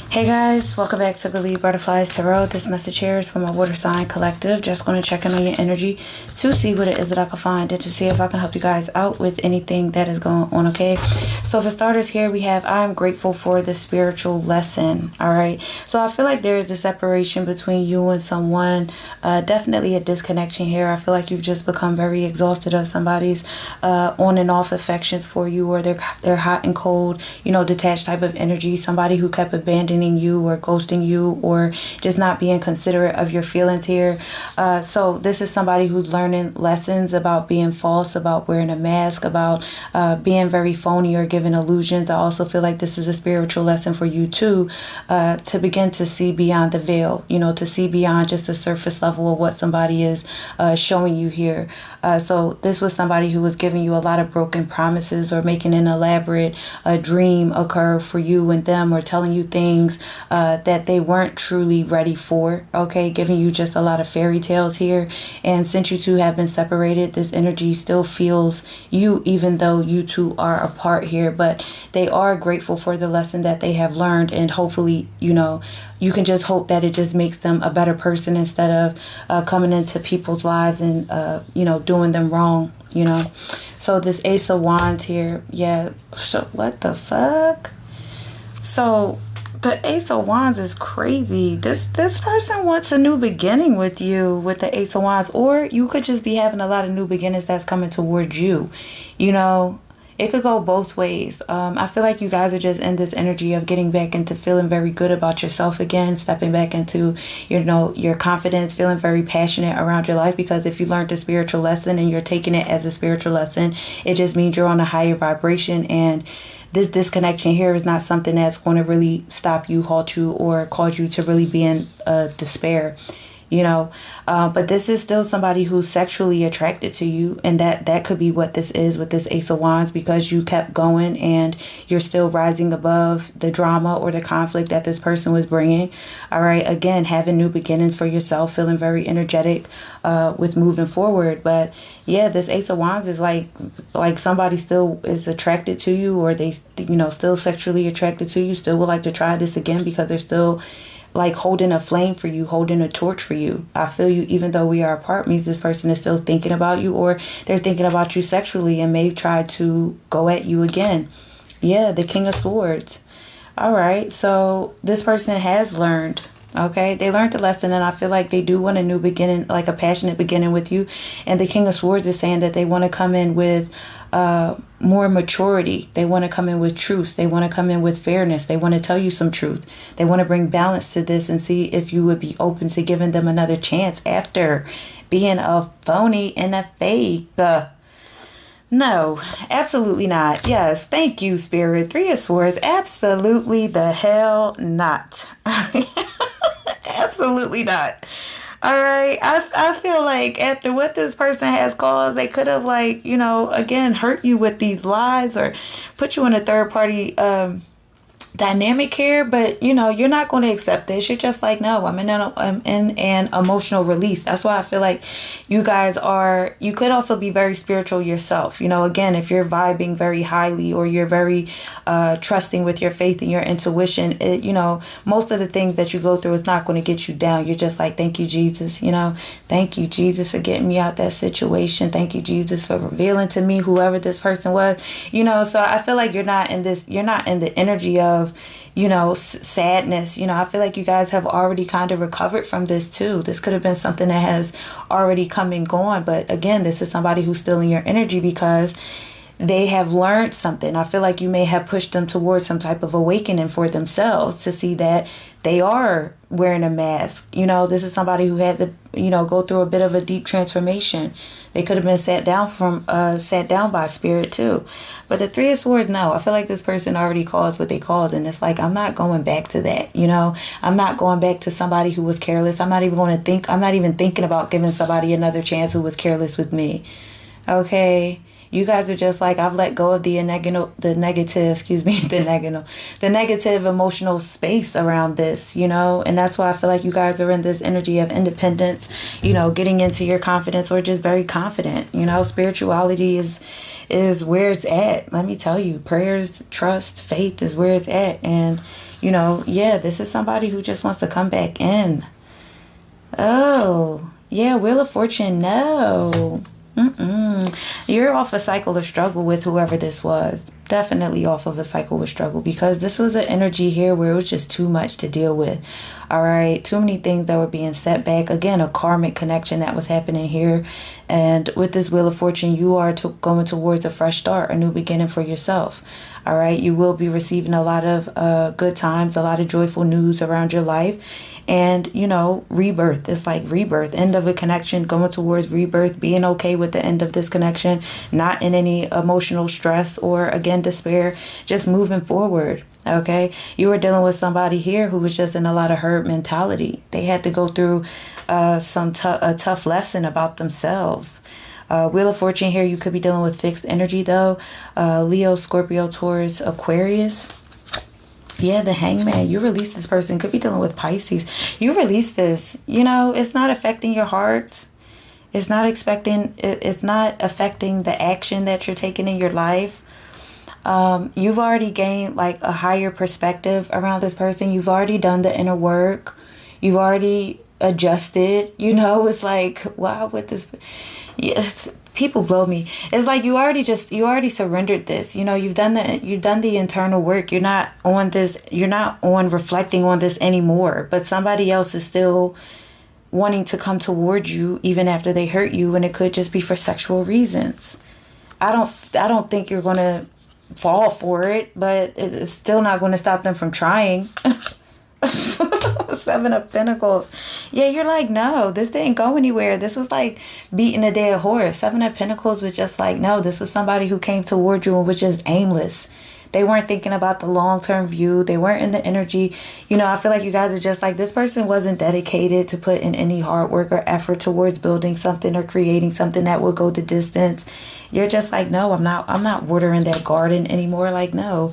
Hey guys, welcome back to Believe Butterflies Tarot. This message here is from a water sign collective. Just going to check in on your energy to see what it is that I can find and to see if I can help you guys out with anything that is going on, okay? So for starters here we have, I'm grateful for the spiritual lesson, all right? So I feel like there is a separation between you and someone, definitely a disconnection here. I feel like you've just become very exhausted of somebody's on and off affections for you, or they're hot and cold, detached type of energy, somebody who kept abandoning you or ghosting you or just not being considerate of your feelings here. So this is somebody who's learning lessons about being false, about wearing a mask, about being very phony or giving illusions. I also feel like this is a spiritual lesson for you too, to begin to see beyond the veil, to see beyond just the surface level of what somebody is showing you here. So this was somebody who was giving you a lot of broken promises or making an elaborate dream occur for you and them, or telling you things that they weren't truly ready for, okay? Giving you just a lot of fairy tales here. And since you two have been separated, this energy still feels you, even though you two are apart here. But they are grateful for the lesson that they have learned, and hopefully, you can just hope that it just makes them a better person instead of coming into people's lives and, doing them wrong, So this Ace of Wands here, yeah, so what the fuck? So the Ace of Wands is crazy. This person wants a new beginning with you with the Ace of Wands, or you could just be having a lot of new beginnings that's coming towards you, It could go both ways. I feel like you guys are just in this energy of getting back into feeling very good about yourself again, stepping back into, your confidence, feeling very passionate around your life, because if you learned a spiritual lesson and you're taking it as a spiritual lesson, it just means you're on a higher vibration, and this disconnection here is not something that's going to really stop you, halt you, or cause you to really be in despair. But this is still somebody who's sexually attracted to you, and that could be what this is with this Ace of Wands, because you kept going and you're still rising above the drama or the conflict that this person was bringing. All right, again, having new beginnings for yourself, feeling very energetic with moving forward. But yeah, this Ace of Wands is like somebody still is attracted to you, or they still sexually attracted to you, still would like to try this again, because they're still like holding a flame for you, holding a torch for you. I feel you, even though we are apart, means this person is still thinking about you, or they're thinking about you sexually and may try to go at you again. Yeah, the King of Swords. All right, so this person has learned. Okay, they learned the lesson, and I feel like they do want a new beginning, like a passionate beginning with you. And the King of Swords is saying that they want to come in with more maturity. They want to come in with truth. They want to come in with fairness. They want to tell you some truth. They want to bring balance to this and see if you would be open to giving them another chance after being a phony and a fake. No, absolutely not. Yes, thank you, Spirit. Three of Swords. Absolutely the hell not. Absolutely not. All right. I feel like after what this person has caused, they could have again, hurt you with these lies or put you in a third party dynamic here, but you're not going to accept this. You're just like, no, I'm in an emotional release. That's why I feel like you guys you could also be very spiritual yourself. Again, if you're vibing very highly, or you're very trusting with your faith and your intuition, most of the things that you go through is not going to get you down. You're just like, thank you, Jesus. Thank you, Jesus, for getting me out that situation. Thank you, Jesus, for revealing to me whoever this person was. So I feel like you're not in the energy of sadness. I feel like you guys have already kind of recovered from this too. This could have been something that has already come and gone, but again, this is somebody who's still in your energy because they have learned something. I feel like you may have pushed them towards some type of awakening for themselves to see that they are wearing a mask. This is somebody who had to, go through a bit of a deep transformation. They could have been sat down by spirit too. But the Three of Swords, no. I feel like this person already caused what they caused, and it's like, I'm not going back to that. I'm not going back to somebody who was careless. I'm not even thinking about giving somebody another chance who was careless with me. Okay. You guys are just like, I've let go of the negative emotional space around this, and that's why I feel like you guys are in this energy of independence, getting into your confidence, or just very confident. Spirituality is where it's at. Let me tell you, prayers, trust, faith is where it's at. And this is somebody who just wants to come back in. Oh yeah, Wheel of Fortune. No. You're off a cycle of struggle with whoever this was. Definitely off of a cycle of struggle, because this was an energy here where it was just too much to deal with. All right. Too many things that were being set back. Again, a karmic connection that was happening here. And with this Wheel of Fortune, you are going towards a fresh start, a new beginning for yourself. All right. You will be receiving a lot of good times, a lot of joyful news around your life. And, rebirth. It's like rebirth, end of a connection, going towards rebirth, being okay with the end of this connection, not in any emotional stress or, again, despair, just moving forward. Okay. You were dealing with somebody here who was just in a lot of herd mentality. They had to go through a tough lesson about themselves. Wheel of Fortune here, you could be dealing with fixed energy, though. Leo, Scorpio, Taurus, Aquarius. Yeah, the Hangman. You release this person. Could be dealing with Pisces. You release this. It's not affecting your heart. It's not affecting the action that you're taking in your life. You've already gained like a higher perspective around this person. You've already done the inner work. You've already adjusted. It's like, wow, with this. Yes. People blow me. It's like you already surrendered this. You've done the internal work. You're not on reflecting on this anymore. But somebody else is still wanting to come towards you even after they hurt you, and it could just be for sexual reasons. I don't think you're gonna fall for it, but it's still not going to stop them from trying. Seven of Pentacles. Yeah, you're like, no, this didn't go anywhere. This was like beating a dead horse. Seven of Pentacles was just like, no, this was somebody who came toward you and was just aimless. They weren't thinking about the long-term view. They weren't in the energy. I feel like you guys are just like, this person wasn't dedicated to put in any hard work or effort towards building something or creating something that will go the distance. You're just like, no, I'm not watering that garden anymore. Like, no.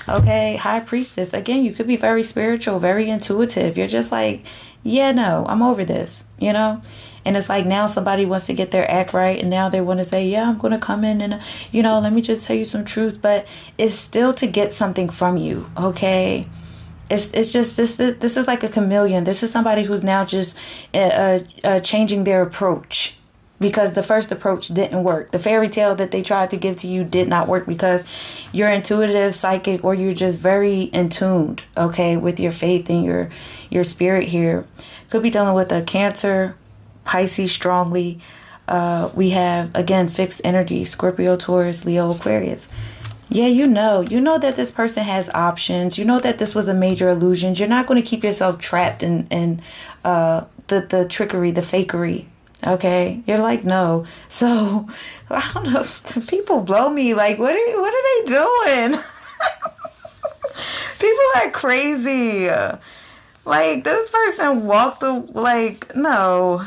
Okay, High Priestess. Again, you could be very spiritual, very intuitive. You're just like, yeah, no, I'm over this, And it's like now somebody wants to get their act right, and now they want to say, yeah, I'm going to come in and, let me just tell you some truth. But it's still to get something from you, okay? It's just, this is like a chameleon. This is somebody who's now just changing their approach, because the first approach didn't work. The fairy tale that they tried to give to you did not work, because you're intuitive, psychic, or you're just very in tuned, okay, with your faith and your spirit here. Could be dealing with a Cancer, Pisces strongly. We have, again, fixed energy, Scorpio, Taurus, Leo, Aquarius. Yeah, you know that this person has options. You know that this was a major illusion. You're not going to keep yourself trapped in the trickery, the fakery. Okay, you're like, no. So I don't know. People blow me. Like, what are they doing? People are crazy. Like, this person walked like, no.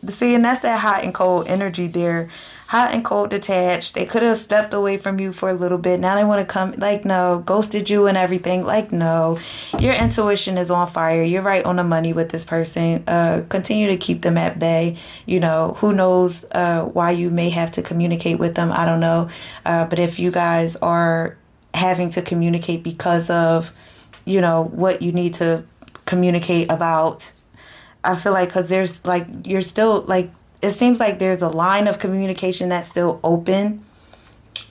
See, and that's that hot and cold energy there. Hot and cold detached. They could have stepped away from you for a little bit. Now they want to come, like, no. Ghosted you and everything. Like, no. Your intuition is on fire. You're right on the money with this person. Continue to keep them at bay. Who knows why you may have to communicate with them. I don't know. But if you guys are having to communicate because of what you need to communicate about, I feel like, because there's like, you're still like, it seems like there's a line of communication that's still open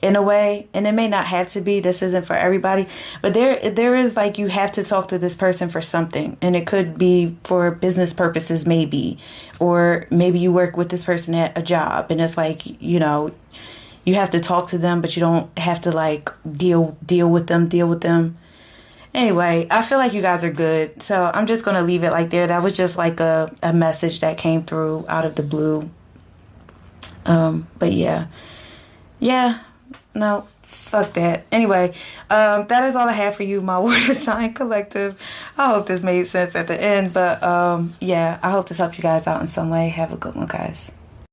in a way, and it may not have to be. This isn't for everybody, but there is like, you have to talk to this person for something, and it could be for business purposes, maybe, or maybe you work with this person at a job, and it's like, you have to talk to them, but you don't have to like deal with them. Anyway, I feel like you guys are good. So I'm just going to leave it like there. That was just like a message that came through out of the blue. But yeah. Yeah. No, fuck that. Anyway, that is all I have for you, my water sign collective. I hope this made sense at the end. But yeah, I hope this helped you guys out in some way. Have a good one, guys.